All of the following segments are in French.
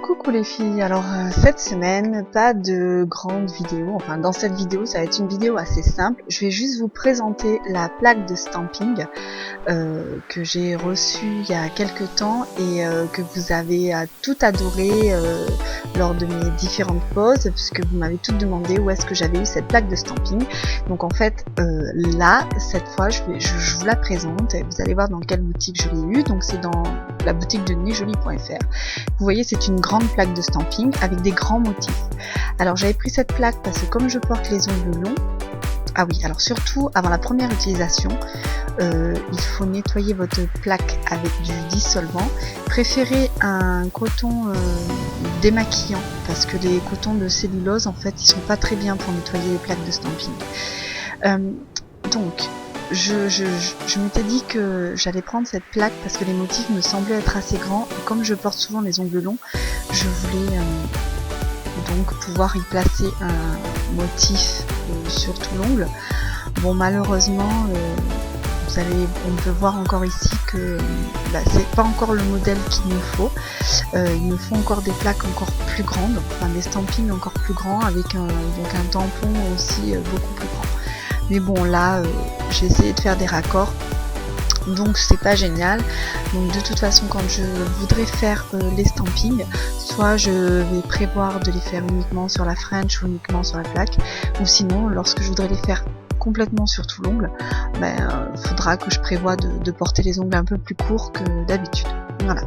Coucou les filles, alors cette semaine, pas de grande vidéo, enfin dans cette vidéo ça va être une vidéo assez simple, je vais juste vous présenter la plaque de stamping que j'ai reçue il y a quelques temps et que vous avez tout adoré lors de mes différentes pauses, puisque vous m'avez toutes demandé où est-ce que j'avais eu cette plaque de stamping. Donc en fait là, cette fois je vous la présente et vous allez voir dans quelle boutique je l'ai eu. Donc c'est dans la boutique de nijolie.fr. Vous voyez, c'est une grande plaque de stamping avec des grands motifs. Alors j'avais pris cette plaque parce que comme je porte les ongles longs, ah oui, alors surtout avant la première utilisation, il faut nettoyer votre plaque avec du dissolvant. Préférez un coton démaquillant parce que les cotons de cellulose en fait ils sont pas très bien pour nettoyer les plaques de stamping. Donc je m'étais dit que j'allais prendre cette plaque parce que les motifs me semblaient être assez grands et comme je porte souvent les ongles longs, je voulais donc pouvoir y placer un motif sur tout l'ongle. Bon, malheureusement on peut voir encore ici que c'est pas encore le modèle qu'il me faut. Il me faut encore des plaques encore plus grandes, enfin des stampings encore plus grands avec un tampon aussi beaucoup plus grand. Mais bon, là j'ai essayé de faire des raccords, donc c'est pas génial. Donc de toute façon, quand je voudrais faire les stampings, soit je vais prévoir de les faire uniquement sur la French ou uniquement sur la plaque, ou sinon lorsque je voudrais les faire complètement sur tout l'ongle, faudra que je prévoie de porter les ongles un peu plus courts que d'habitude. Voilà.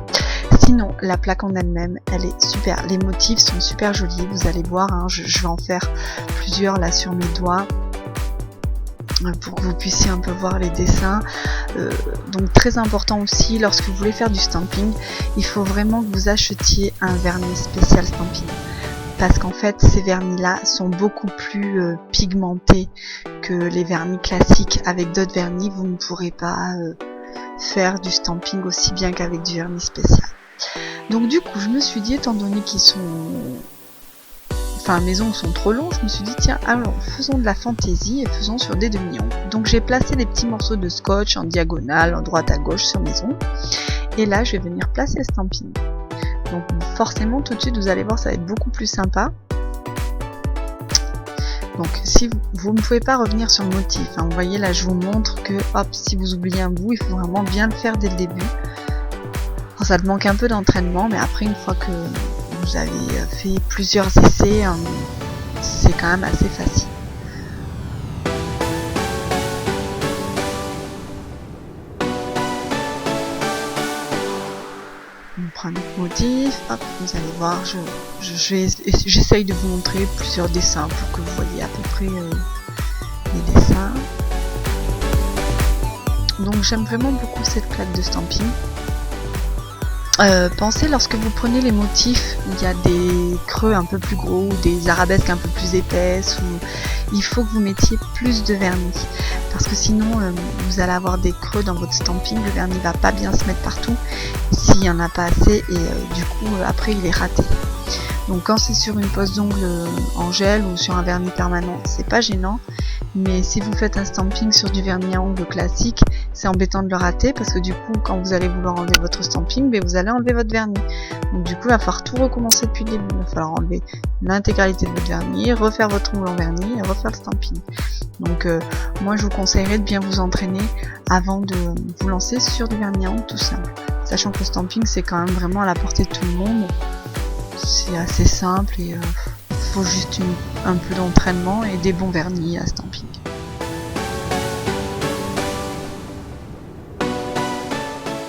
Sinon, la plaque en elle-même, elle est super. Les motifs sont super jolis, vous allez voir, hein, je vais en faire plusieurs là sur mes doigts pour que vous puissiez un peu voir les dessins. Donc très important aussi, lorsque vous voulez faire du stamping, il faut vraiment que vous achetiez un vernis spécial stamping, parce qu'en fait ces vernis là sont beaucoup plus pigmentés que les vernis classiques. Avec d'autres vernis vous ne pourrez pas faire du stamping aussi bien qu'avec du vernis spécial. Donc du coup je me suis dit, étant donné qu'ils sont mes ongles sont trop longs, je me suis dit tiens, alors faisons de la fantaisie et faisons sur des demi-ongles. Donc j'ai placé des petits morceaux de scotch en diagonale, en droite à gauche sur mes ongles, et là je vais venir placer le stamping. Donc forcément tout de suite vous allez voir, ça va être beaucoup plus sympa. Donc si vous ne pouvez pas revenir sur le motif, hein, vous voyez là je vous montre que hop, si vous oubliez un bout, il faut vraiment bien le faire dès le début. Alors, ça demande un peu d'entraînement, mais après une fois que vous avez fait plusieurs essais, c'est quand même assez facile. On prend notre motif, hop, vous allez voir, j'essaye de vous montrer plusieurs dessins pour que vous voyez à peu près les dessins. Donc j'aime vraiment beaucoup cette plaque de stamping. Pensez, lorsque vous prenez les motifs, il y a des creux un peu plus gros ou des arabesques un peu plus épaisses, ou il faut que vous mettiez plus de vernis, parce que sinon vous allez avoir des creux dans votre stamping, le vernis va pas bien se mettre partout s'il y en a pas assez, et du coup après il est raté. Donc quand c'est sur une pose d'ongles en gel ou sur un vernis permanent, c'est pas gênant, mais si vous faites un stamping sur du vernis à ongles classique, c'est embêtant de le rater, parce que du coup quand vous allez vouloir enlever votre stamping, vous allez enlever votre vernis. Donc du coup il va falloir tout recommencer depuis le début, il va falloir enlever l'intégralité de votre vernis, refaire votre ongle en vernis et refaire le stamping. Donc moi je vous conseillerais de bien vous entraîner avant de vous lancer sur du vernis à ongles tout simple, sachant que le stamping c'est quand même vraiment à la portée de tout le monde. C'est assez simple et il faut juste un peu d'entraînement et des bons vernis à stamping.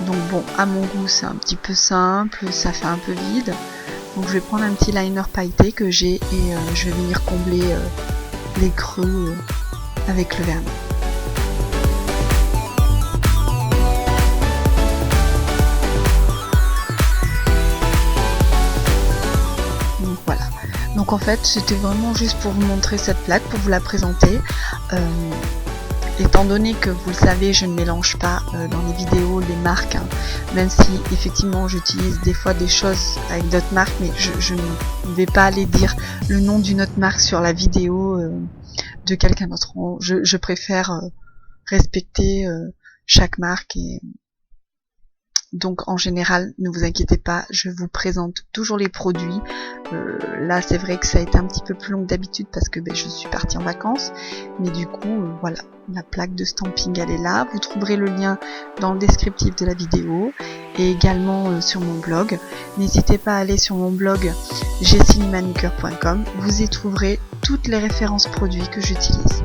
Donc bon, à mon goût c'est un petit peu simple, ça fait un peu vide. Donc je vais prendre un petit liner pailleté que j'ai et je vais venir combler les creux avec le vernis. Donc en fait c'était vraiment juste pour vous montrer cette plaque, pour vous la présenter. Étant donné que vous le savez, je ne mélange pas dans les vidéos les marques, hein, même si effectivement j'utilise des fois des choses avec d'autres marques, mais je ne vais pas aller dire le nom d'une autre marque sur la vidéo de quelqu'un d'autre. Je préfère respecter chaque marque Donc en général, ne vous inquiétez pas, je vous présente toujours les produits. Là c'est vrai que ça a été un petit peu plus long que d'habitude parce que je suis partie en vacances. Mais du coup, voilà, la plaque de stamping elle est là. Vous trouverez le lien dans le descriptif de la vidéo et également sur mon blog. N'hésitez pas à aller sur mon blog jessiniemanucure.com. Vous y trouverez toutes les références produits que j'utilise.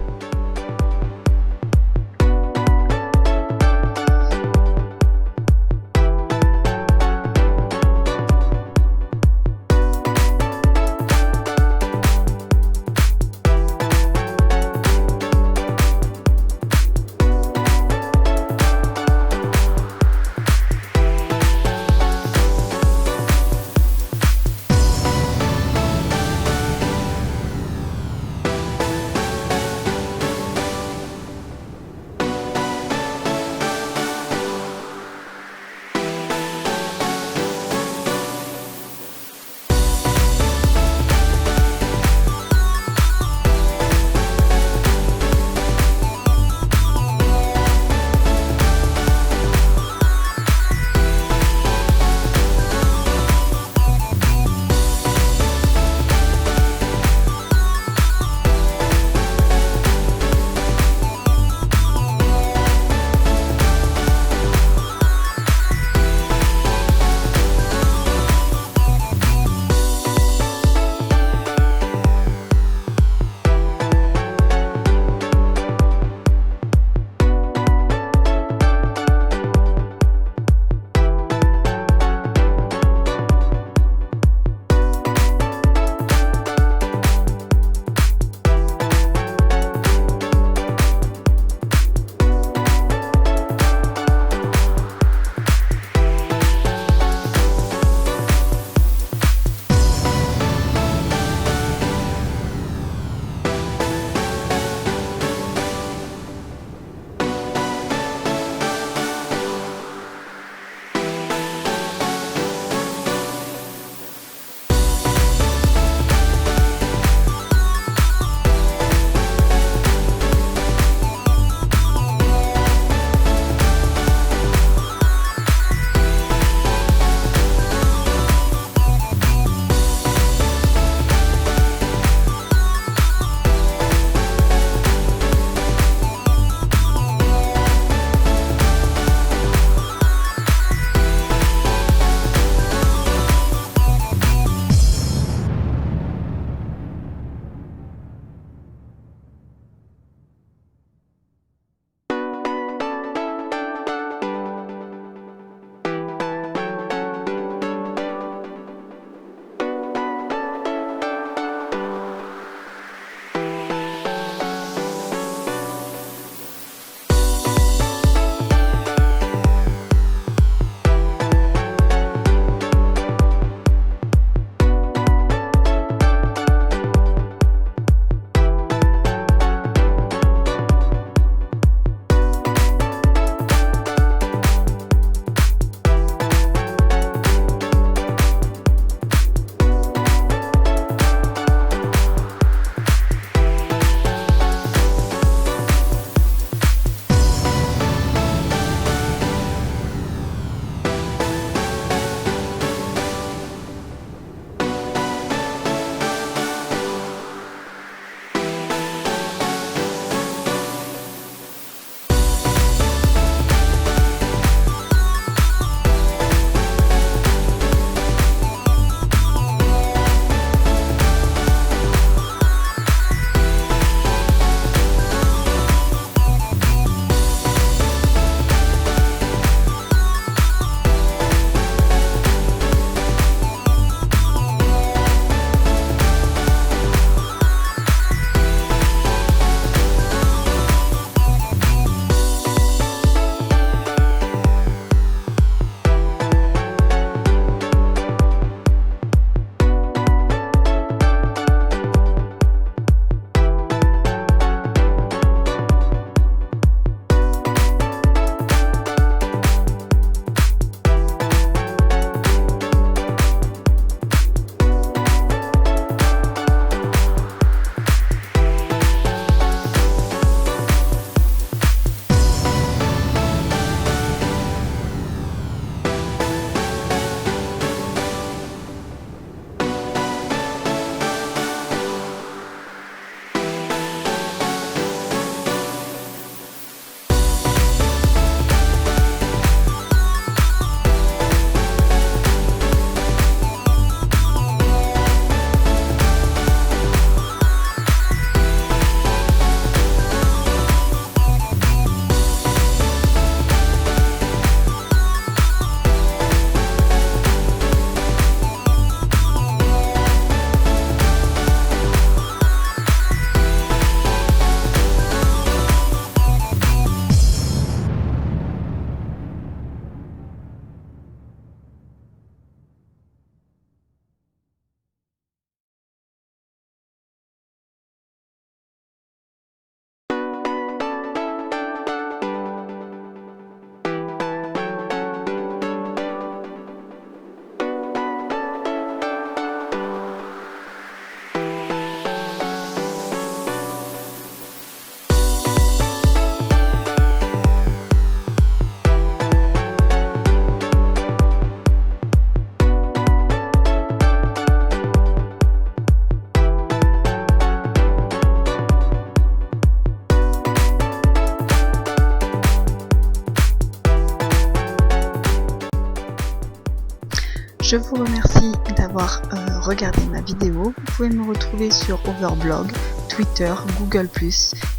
Je vous remercie d'avoir regardé ma vidéo. Vous pouvez me retrouver sur Overblog, Twitter, Google+,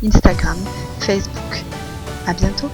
Instagram, Facebook. À bientôt.